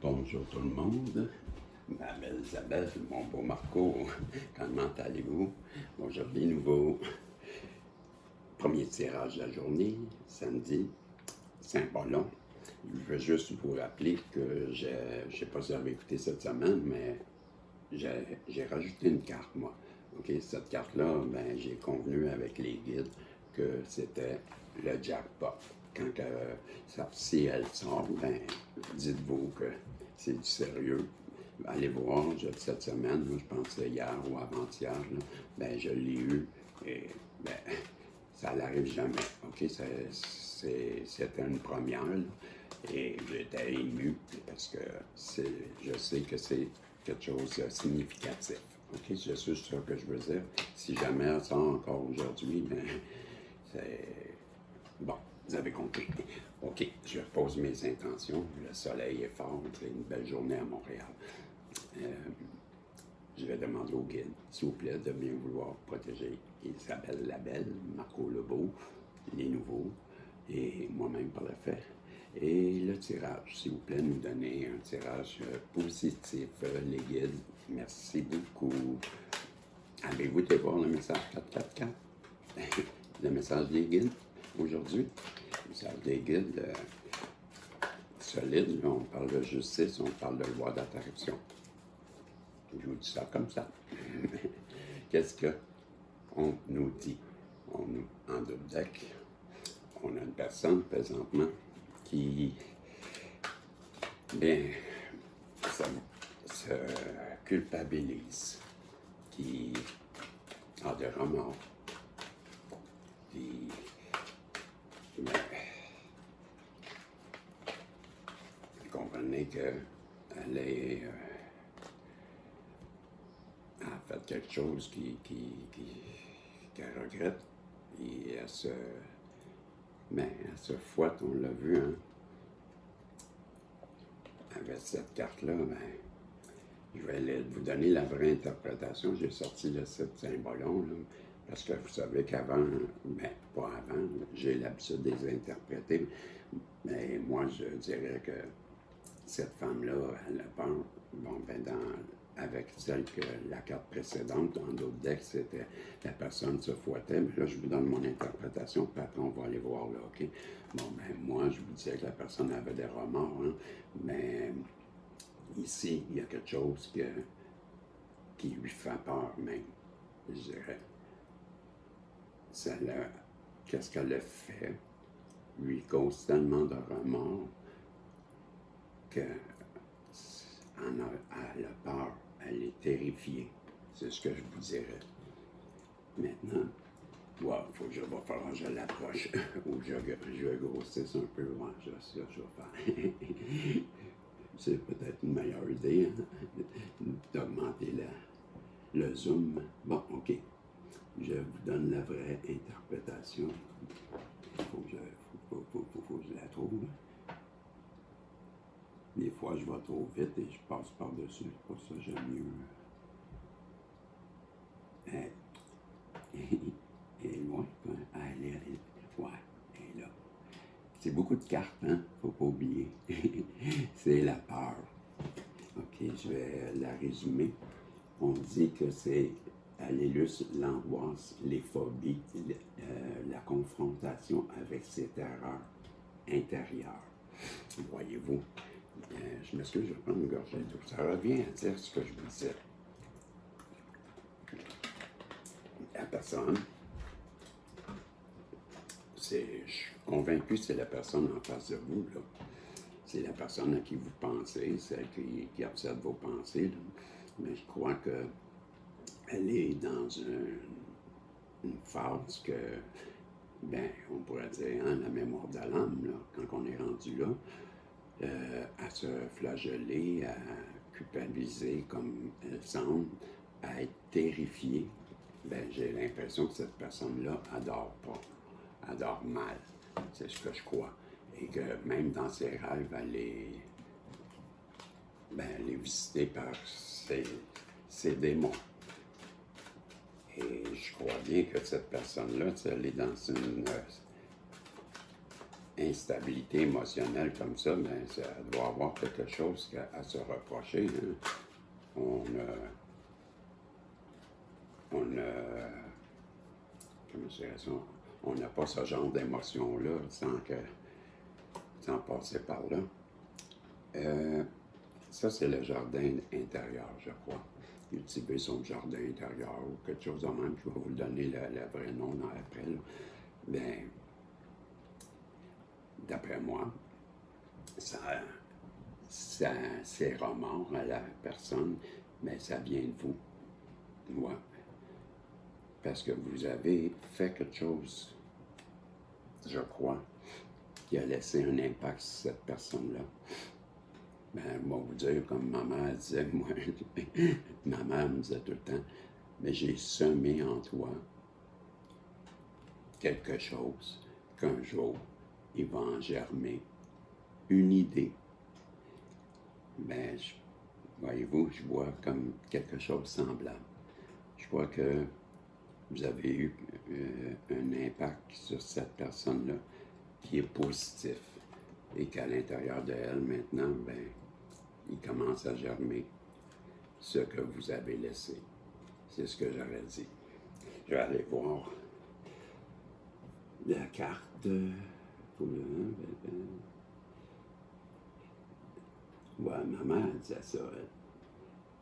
Bonjour tout le monde. Ma belle Isabelle, mon beau Marco, comment allez-vous? Aujourd'hui, nouveau premier tirage de la journée, samedi, Saint-Paulon. Je veux juste vous rappeler que je ne sais pas si vous avez écouté cette semaine, mais j'ai rajouté une carte, moi. OK, cette carte-là, ben, j'ai convenu avec les guides que c'était le jackpot. Quand si elle sort, ben, dites-vous que c'est du sérieux. Allez voir, cette semaine, là, je pensais hier ou avant-hier, là, ben, je l'ai eu et ben, ça n'arrive jamais. OK, c'était une première là, et j'étais ému parce que je sais que c'est quelque chose de significatif. OK, c'est juste ça que je veux dire. Si jamais elle sort encore aujourd'hui, ben, c'est bon. Vous avez compris. OK, je pose mes intentions. Le soleil est fort. C'est une belle journée à Montréal. Je vais demander au guide, s'il vous plaît, de bien vouloir protéger Isabelle Labelle, Marco Lebeau, les nouveaux, et moi-même par le fait. Et le tirage, s'il vous plaît, nous donner un tirage positif, les guides. Merci beaucoup. Avez-vous été voir le message 444? Le message des guides aujourd'hui? Le message des guides solide, on parle de justice, on parle de loi d'attraction. Je vous dis ça comme ça. Qu'est-ce qu'on nous dit? En double deck, on a une personne présentement qui, bien, se culpabilise, qui a des remords, qui, bien, vous comprenez qu'elle est a fait quelque chose qu'elle regrette et elle se fouette, on l'a vu, hein. Avec cette carte-là, ben, je vais vous donner la vraie interprétation. J'ai sorti le site Saint-Paulon, là, parce que vous savez qu'avant, ben, pas avant, j'ai l'habitude de les interpréter, mais moi, je dirais que cette femme-là, elle a peur. Bon, ben, avec celle que la carte précédente, dans d'autres decks, c'était la personne se fouettait. Mais là, je vous donne mon interprétation, puis après, on va aller voir là, OK? Bon, ben, moi, je vous disais que la personne avait des remords, hein, mais ici, il y a quelque chose qui lui fait peur, même, je dirais. Qu'est-ce qu'elle a fait lui cause tellement de remords qu'elle a peur. Elle est terrifiée. C'est ce que je vous dirais. Maintenant, faut que je vais falloir que je l'approche ou je grossisse un peu. Ouais, je vais faire. C'est peut-être une meilleure idée, hein, d'augmenter le zoom. Bon, OK. Je vous donne la vraie interprétation. Il faut que je la trouve. Des fois, je vais trop vite et je passe par-dessus. Pour ça, j'aime mieux. Elle est loin, quoi. Elle est là. C'est beaucoup de cartes, hein? Faut pas oublier. C'est la peur. OK, je vais la résumer. On dit que elle illustre l'angoisse, les phobies, la confrontation avec ses terreurs intérieures. Voyez-vous, je m'excuse, je vais prendre une gorgée d'eau. Ça revient à dire ce que je vous disais. La personne, je suis convaincu que c'est la personne en face de vous, là. C'est la personne à qui vous pensez, celle qui observe vos pensées, là. Mais je crois qu'elle est dans une phase que, ben, on pourrait dire, hein, la mémoire de l'âme, là, quand on est rendu là, à se flageller, à culpabiliser comme elle semble, à être terrifiée, ben, j'ai l'impression que cette personne-là adore pas, adore mal. C'est ce que je crois. Et que même dans ses rêves, elle est visitée par ses démons. Et je crois bien que cette personne-là, elle est dans une instabilité émotionnelle comme ça, ben, ça doit avoir quelque chose à se reprocher. Hein. On comment je dirais ça, on n'a pas ce genre d'émotion-là sans passer par là. Ça, c'est le jardin intérieur, je crois. Cultiver son jardin intérieur ou quelque chose de même. Je vais vous donner le vrai nom après. Là. Ben, d'après moi, ça c'est remords à la personne, mais ça vient de vous. Moi. Parce que vous avez fait quelque chose, je crois, qui a laissé un impact sur cette personne-là. Ben, moi, vous dire, comme ma mère disait, moi, ma mère me disait tout le temps, mais j'ai semé en toi quelque chose qu'un jour, il va en germer une idée. Ben, voyez-vous, je vois comme quelque chose de semblable. Je vois que vous avez eu un impact sur cette personne-là qui est positif et qu'à l'intérieur de elle, maintenant, ben, il commence à germer ce que vous avez laissé. C'est ce que j'aurais dit. Je vais aller voir la carte. Ouais, ma mère disait ça.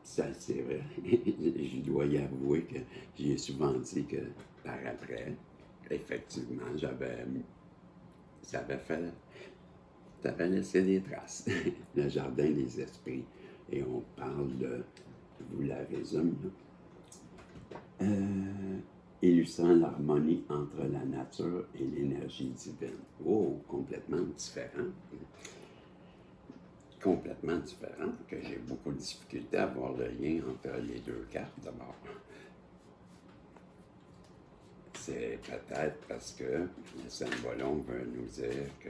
Ça, c'est vrai. Je dois y avouer que j'ai souvent dit que par après, effectivement, ça avait laissé des traces. Le jardin des esprits. Et on parle de, je vous la résume, illustrant l'harmonie entre la nature et l'énergie divine. Oh, complètement différent. Complètement différent, que j'ai beaucoup de difficultés à voir le lien entre les deux cartes d'abord. C'est peut-être parce que le symbole veut nous dire que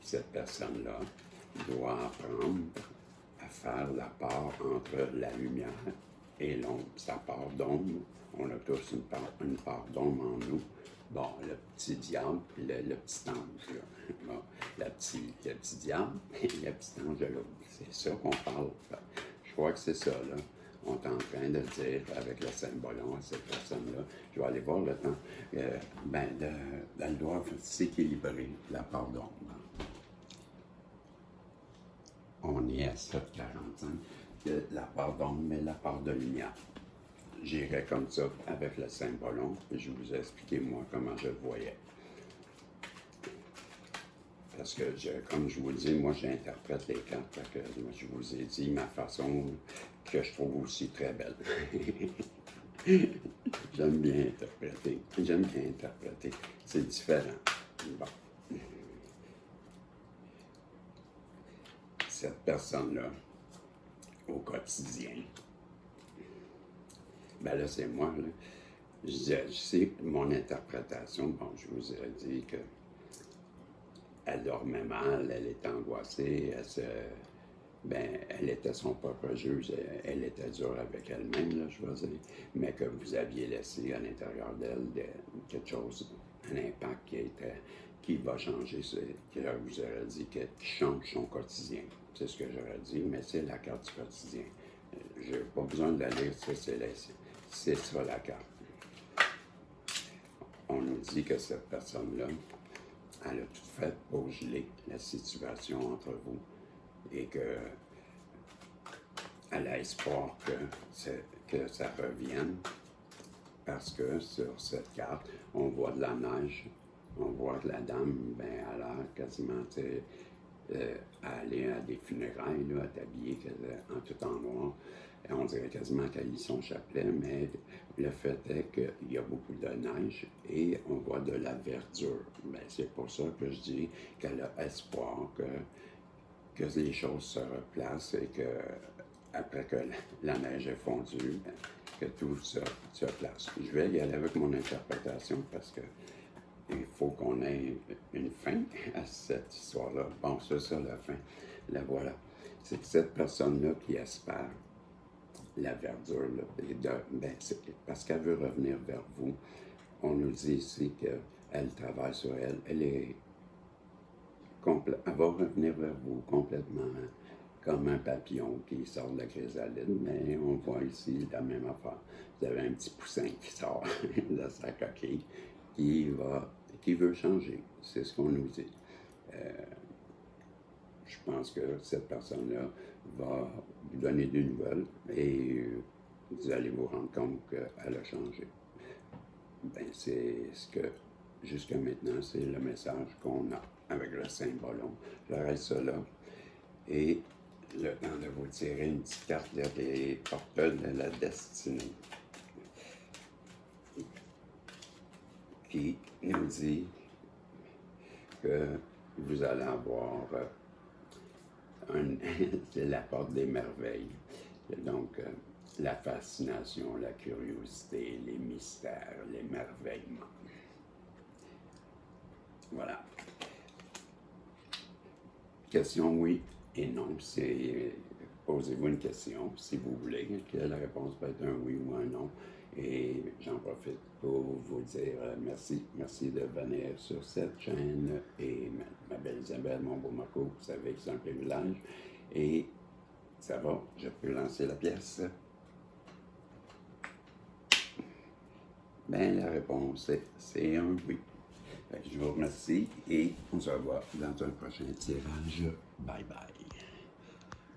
cette personne-là doit apprendre à faire la part entre la lumière et l'ombre. Sa part d'ombre, on a tous une part d'ombre en nous. Bon, le petit diable et le petit ange. Bon, le petit diable et le petit ange de l'autre. C'est ça qu'on parle. Je crois que c'est ça, là. On est en train de dire avec le symbole à cette personne-là. Je vais aller voir le temps. Elle doit s'équilibrer, la part d'ombre. On est à 7,45. La part d'ombre, mais la part de lumière. J'irai comme ça avec le symbole, et je vous ai expliqué moi comment je le voyais. Parce que, comme je vous le dis, moi j'interprète les cartes, parce que je vous ai dit ma façon que je trouve aussi très belle. J'aime bien interpréter. C'est différent. Bon. Cette personne-là, au quotidien, ben là, c'est moi, là. Je sais mon interprétation. Bon, je vous ai dit que elle dormait mal, elle était angoissée, elle était son propre juge, elle était dure avec elle-même, là, je veux dire, mais que vous aviez laissé à l'intérieur d'elle quelque chose, un impact qui va changer, que vous aurais dit, qui change son quotidien. C'est ce que j'aurais dit, mais c'est la carte du quotidien. Je n'ai pas besoin de la lire, c'est ça la carte. On nous dit que cette personne-là, elle a tout fait pour geler la situation entre vous et qu'elle a espoir que ça revienne parce que sur cette carte, on voit de la neige, on voit que la dame, ben, elle a l'air quasiment à aller à des funérailles, là, à t'habiller en tout en noir. Et on dirait quasiment qu'elle lit son chapelet, mais le fait est qu'il y a beaucoup de neige et on voit de la verdure. Ben, c'est pour ça que je dis qu'elle a espoir que les choses se replacent et que après que la neige est fondue, ben, que tout se place. Je vais y aller avec mon interprétation parce que il faut qu'on ait une fin à cette histoire-là. Bon, c'est ça la fin. La voilà. C'est cette personne-là qui espère la verdure, là, parce qu'elle veut revenir vers vous. On nous dit ici qu'elle travaille sur elle. Elle est elle va revenir vers vous complètement comme un papillon qui sort de la chrysalide, mais on voit ici la même affaire. Vous avez un petit poussin qui sort de sa coquille qui veut changer. C'est ce qu'on nous dit. Je pense que cette personne-là va vous donner des nouvelles et vous allez vous rendre compte qu'elle a changé. Ben, c'est ce que, jusqu'à maintenant, c'est le message qu'on a avec le symbole. Je reste ça là. Et le temps de vous tirer une petite carte des porteurs de la destinée qui nous dit que vous allez avoir c'est la porte des merveilles. Donc, la fascination, la curiosité, les mystères, l'émerveillement. Voilà. Question oui et non. Posez-vous une question, si vous voulez, que la réponse peut être un oui ou un non. Et j'en profite pour vous dire merci. Merci de venir sur cette chaîne. Et ma belle Isabelle, mon beau Marco, vous savez que c'est un privilège. Et ça va, je peux lancer la pièce. Ben, la réponse, c'est un oui. Je vous remercie et on se revoit dans un prochain tirage. Bye bye.